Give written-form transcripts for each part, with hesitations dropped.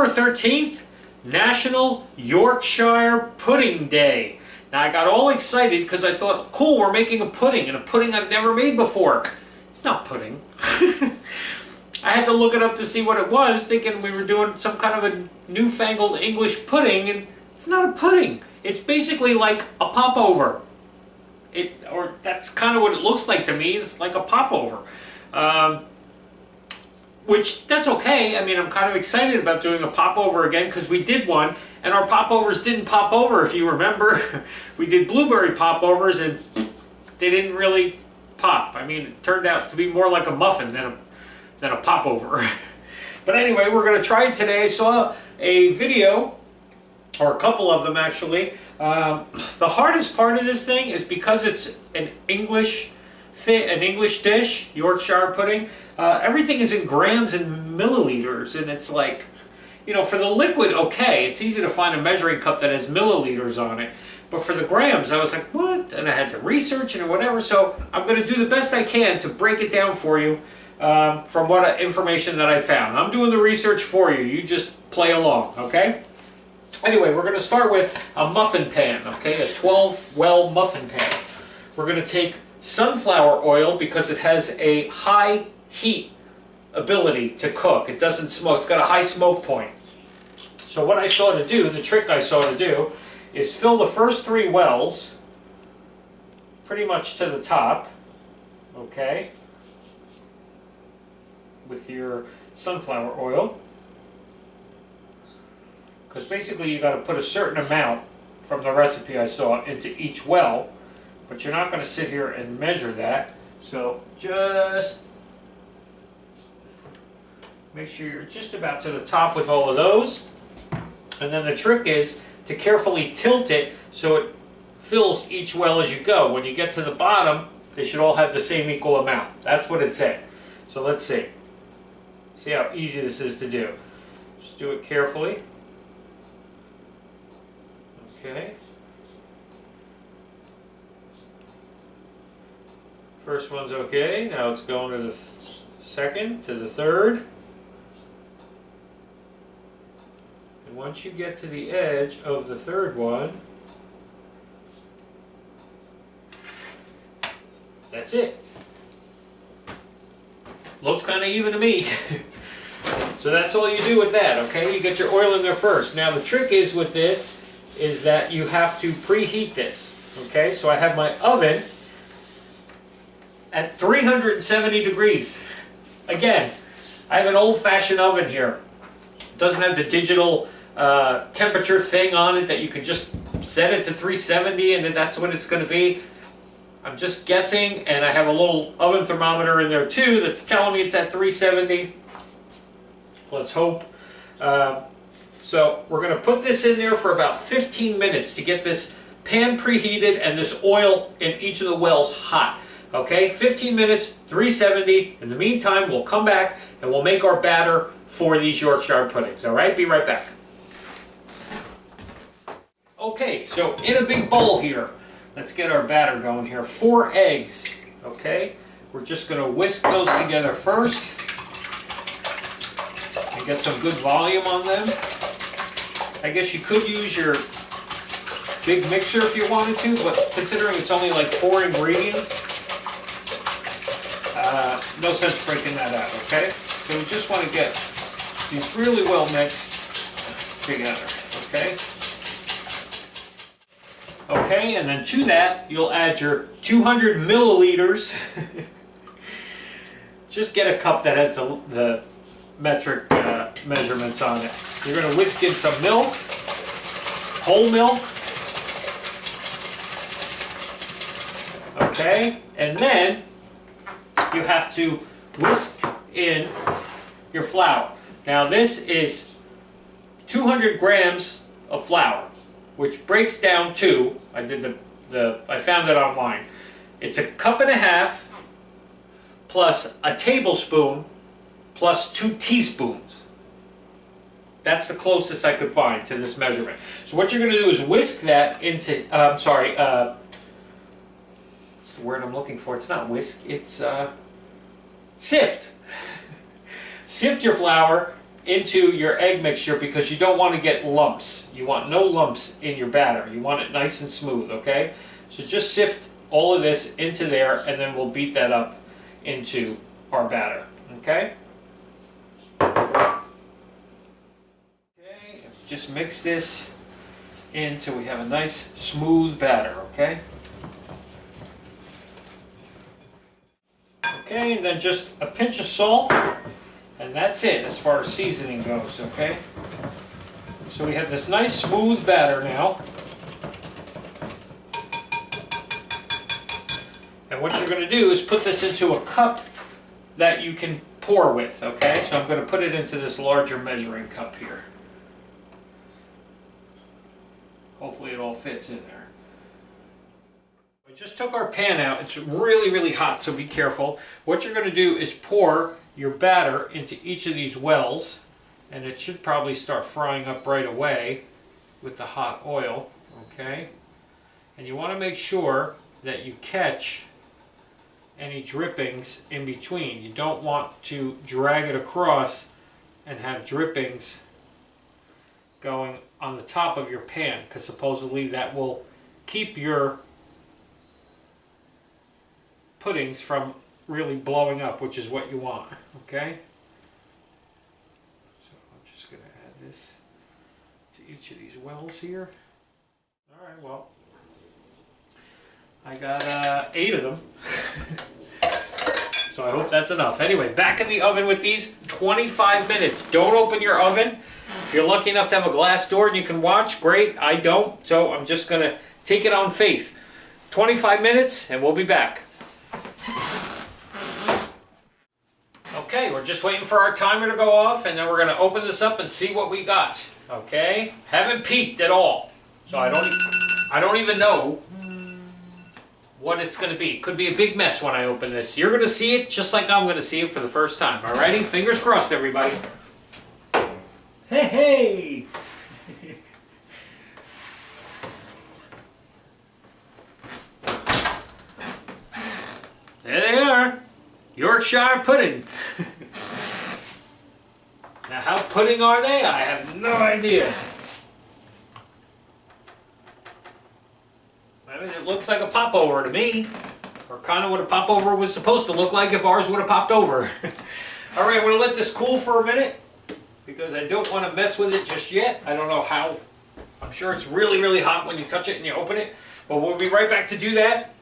October 13th, National Yorkshire Pudding Day. Now I got all excited because I thought, cool, we're making a pudding, and a pudding I've never made before. It's not pudding. I had to look it up to see what it was, thinking we were doing some kind of a newfangled English pudding, and it's not a pudding. It's basically like a popover. Or that's kind of what it looks like to me, is like a popover. Which, that's okay. I mean, I'm kind of excited about doing a popover again because we did one, and our popovers didn't pop over, if you remember. We did blueberry popovers, and they didn't really pop. I mean, it turned out to be more like a muffin than a popover. But anyway, we're going to try it today. I saw a video, or a couple of them actually. The hardest part of this thing is because it's an English dish, Yorkshire pudding. Everything is in grams and milliliters, and it's like, you know, for the liquid, okay, it's easy to find a measuring cup that has milliliters on it. But for the grams, I was like, what? And I had to research it and whatever. So I'm going to do the best I can to break it down for you from what information that I found. I'm doing the research for you. You just play along, okay? Anyway, we're going to start with a muffin pan, okay? A 12-well muffin pan. We're going to take sunflower oil because it has a high heat ability to cook. It doesn't smoke. It's got a high smoke point. So what I saw to do, the trick I saw to do, is fill the first 3 wells pretty much to the top, okay, with your sunflower oil. Because basically you got to put a certain amount from the recipe I saw into each well, but you're not going to sit here and measure that. So just make sure you're just about to the top with all of those. And then the trick is to carefully tilt it so it fills each well as you go. When you get to the bottom, they should all have the same equal amount. That's what it said. So let's see. See how easy this is to do. Just do it carefully. Okay. First one's okay. Now it's going to the second, to the third. And once you get to the edge of the third one, that's it. Looks kind of even to me. So that's all you do with that, okay? You get your oil in there first. Now the trick is with this is that you have to preheat this, okay? So I have my oven at 370 degrees. Again, I have an old-fashioned oven here. It doesn't have the digital temperature thing on it that you can just set it to 370 and that's what it's going to be. I'm just guessing, and I have a little oven thermometer in there too that's telling me it's at 370. Let's hope. So we're going to put this in there for about 15 minutes to get this pan preheated and this oil in each of the wells hot. Okay, 15 minutes, 370. In the meantime, we'll come back and we'll make our batter for these Yorkshire puddings. All right, be right back. Okay, so in a big bowl here, let's get our batter going here. 4 eggs, okay? We're just going to whisk those together first and get some good volume on them. I guess you could use your big mixer if you wanted to, but considering it's only like 4 ingredients, no sense breaking that out, okay? So we just want to get these really well mixed together, okay? Okay, and then to that, you'll add your 200 milliliters. Just get a cup that has the metric measurements on it. You're going to whisk in some milk, whole milk. Okay, and then you have to whisk in your flour. Now this is 200 grams of flour, which breaks down to, I found it online. It's a cup and a half plus a tablespoon plus 2 teaspoons. That's the closest I could find to this measurement. So what you're going to do is whisk that into, what's the word I'm looking for? It's not whisk, it's sift. Sift your flour into your egg mixture because you don't want to get lumps. You want no lumps in your batter. You want it nice and smooth, okay? So just sift all of this into there, and then we'll beat that up into our batter, okay? Okay, just mix this until we have a nice smooth batter, okay? Okay, and then just a pinch of salt, and that's it as far as seasoning goes, okay? So we have this nice smooth batter now. And what you're going to do is put this into a cup that you can pour with, okay? So I'm going to put it into this larger measuring cup here. Hopefully it all fits in there. We just took our pan out. It's really, really hot, so be careful. What you're going to do is pour your batter into each of these wells, and it should probably start frying up right away with the hot oil, okay? And you want to make sure that you catch any drippings in between. You don't want to drag it across and have drippings going on the top of your pan, because supposedly that will keep your puddings from really blowing up, which is what you want, okay? So I'm just going to add this to each of these wells here. All right, well, I got 8 of them. So I hope that's enough. Anyway, back in the oven with these, 25 minutes. Don't open your oven. If you're lucky enough to have a glass door and you can watch, great. I don't, so I'm just going to take it on faith. 25 minutes, and we'll be back. Okay, we're just waiting for our timer to go off, and then we're going to open this up and see what we got. Okay? Haven't peeked at all. So I don't even know what it's going to be. Could be a big mess when I open this. You're going to see it just like I'm going to see it for the first time. Alrighty? Fingers crossed, everybody. Hey, hey! There they are. Yorkshire pudding. Now, how pudding are they? I have no idea. I mean, it looks like a popover to me. Or kind of what a popover was supposed to look like if ours would have popped over. Alright, I'm going to let this cool for a minute, because I don't want to mess with it just yet. I don't know how. I'm sure it's really, really hot when you touch it and you open it. But we'll be right back to do that.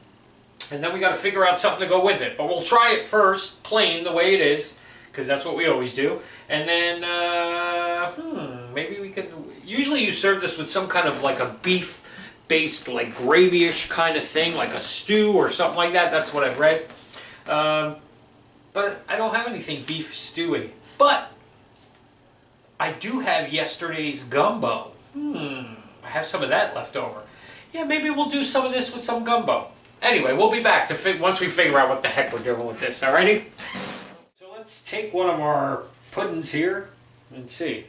And then we got to figure out something to go with it. But we'll try it first, plain, the way it is, because that's what we always do. And then, maybe we can... Usually you serve this with some kind of like a beef-based, like gravy-ish kind of thing, like a stew or something like that. That's what I've read. But I don't have anything beef stewy. But I do have yesterday's gumbo. I have some of that left over. Yeah, maybe we'll do some of this with some gumbo. Anyway, we'll be back to once we figure out what the heck we're doing with this, alrighty? So let's take one of our puddings here and see.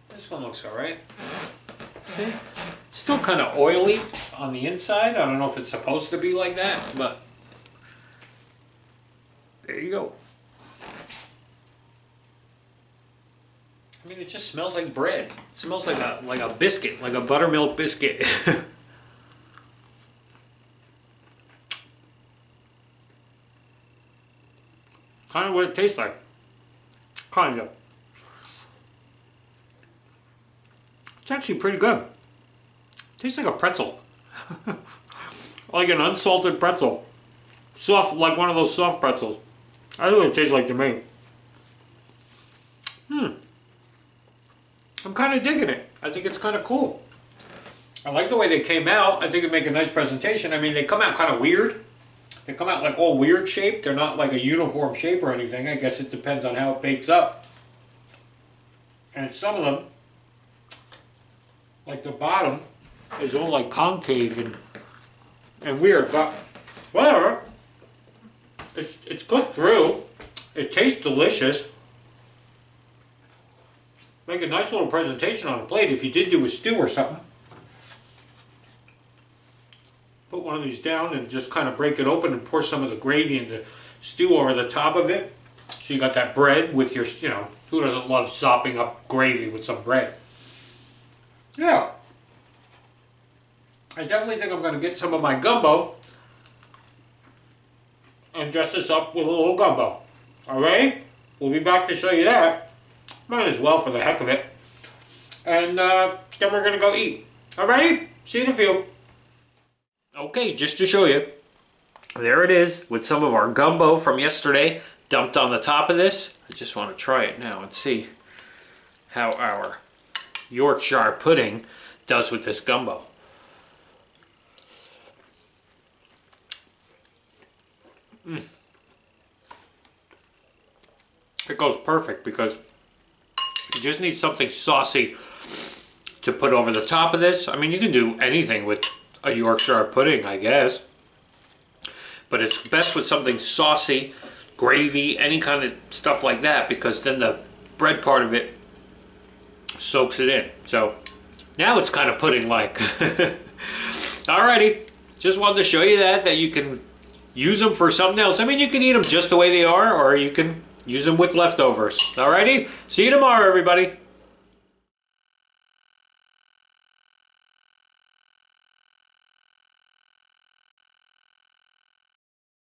This one looks alright. See? It's still kind of oily on the inside. I don't know if it's supposed to be like that, but there you go. I mean, it just smells like bread. It smells like a biscuit, like a buttermilk biscuit. Kind of what it tastes like. Kind of. It's actually pretty good. It tastes like a pretzel. Like an unsalted pretzel. Soft, like one of those soft pretzels. I think it tastes like to me. I'm kind of digging it. I think it's kind of cool. I like the way they came out. I think it'd make a nice presentation. I mean, they come out kind of weird. They come out like all weird shaped. They're not like a uniform shape or anything. I guess it depends on how it bakes up. And some of them, like the bottom, is all like concave and weird. But whatever. It's cooked through. It tastes delicious. Make a nice little presentation on a plate if you did do a stew or something. Put one of these down and just kind of break it open and pour some of the gravy and the stew over the top of it. So you got that bread with your, you know, who doesn't love sopping up gravy with some bread? Yeah. I definitely think I'm going to get some of my gumbo and dress this up with a little gumbo. Alright? We'll be back to show you that. Might as well for the heck of it. And then we're going to go eat. Alrighty? See you in a few. Okay, just to show you. There it is with some of our gumbo from yesterday dumped on the top of this. I just want to try it now and see how our Yorkshire pudding does with this gumbo. It goes perfect because you just need something saucy to put over the top of this. I mean, you can do anything with a Yorkshire pudding, I guess. But it's best with something saucy, gravy, any kind of stuff like that, because then the bread part of it soaks it in. So now it's kind of pudding-like. Alrighty, just wanted to show you that you can use them for something else. I mean, you can eat them just the way they are, or you can use them with leftovers. Alrighty, see you tomorrow, everybody.